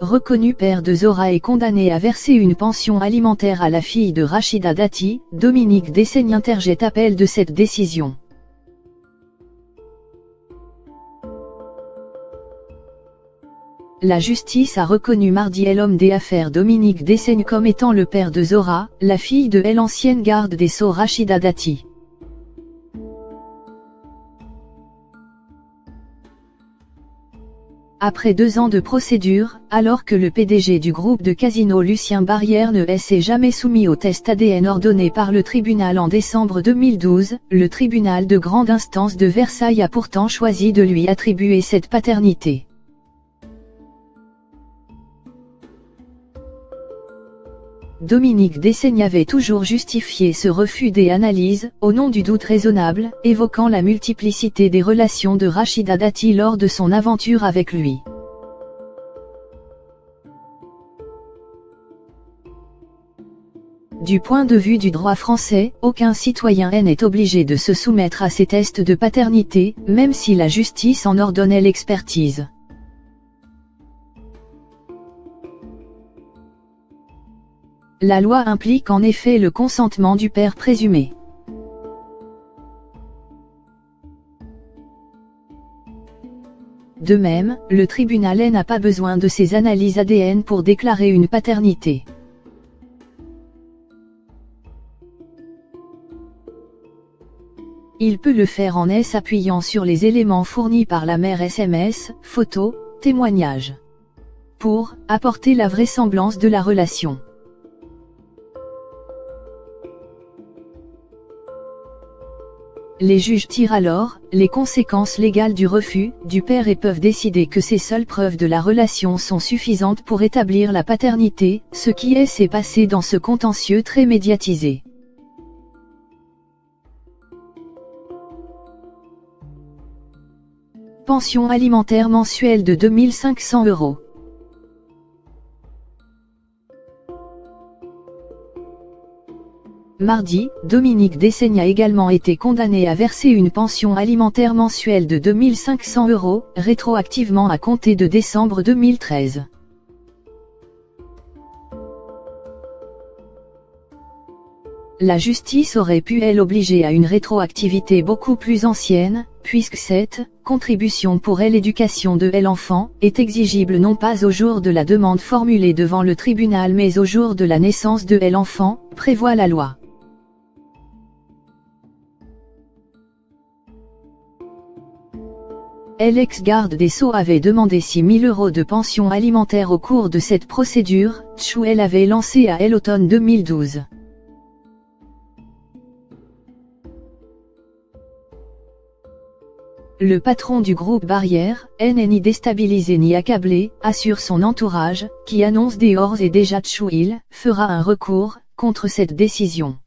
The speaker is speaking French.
reconnu père de Zora et condamné à verser une pension alimentaire à la fille de Rachida Dati, Dominique Dessaigne interjette appel de cette décision. La justice a reconnu mardi l'homme des affaires Dominique Dessaigne comme étant le père de Zora, la fille de l'ancienne garde des Sceaux Rachida Dati. Après 2 ans de procédure, alors que le PDG du groupe de casino Lucien Barrière ne s'est jamais soumis au test ADN ordonné par le tribunal en décembre 2012, le tribunal de grande instance de Versailles a pourtant choisi de lui attribuer cette paternité. Dominique Dessaigne avait toujours justifié ce refus des analyses, au nom du doute raisonnable, évoquant la multiplicité des relations de Rachida Dati lors de son aventure avec lui. Du point de vue du droit français, aucun citoyen n'est obligé de se soumettre à ces tests de paternité, même si la justice en ordonnait l'expertise. La loi implique en effet le consentement du père présumé. De même, le tribunal n'a pas besoin de ces analyses ADN pour déclarer une paternité. Il peut le faire en s'appuyant sur les éléments fournis par la mère SMS, photos, témoignages. Pour apporter la vraisemblance de la relation. Les juges tirent alors les conséquences légales du refus du père et peuvent décider que ces seules preuves de la relation sont suffisantes pour établir la paternité, ce qui s'est passé dans ce contentieux très médiatisé. Pension alimentaire mensuelle de 2 500 €. Mardi, Dominique Dessaigne a également été condamné à verser une pension alimentaire mensuelle de 2 500 €, rétroactivement à compter de décembre 2013. La justice aurait pu l'obliger à une rétroactivité beaucoup plus ancienne, puisque cette contribution pour l'éducation de l'enfant est exigible non pas au jour de la demande formulée devant le tribunal mais au jour de la naissance de l'enfant, prévoit la loi. L'ex-garde des Sceaux avait demandé 6 000 € de pension alimentaire au cours de cette procédure, qu'elle avait lancée à l'automne 2012. Le patron du groupe Barrière, n'est ni déstabilisé ni accablé, assure son entourage, qui annonce d'ores et déjà qu'il fera un recours contre cette décision.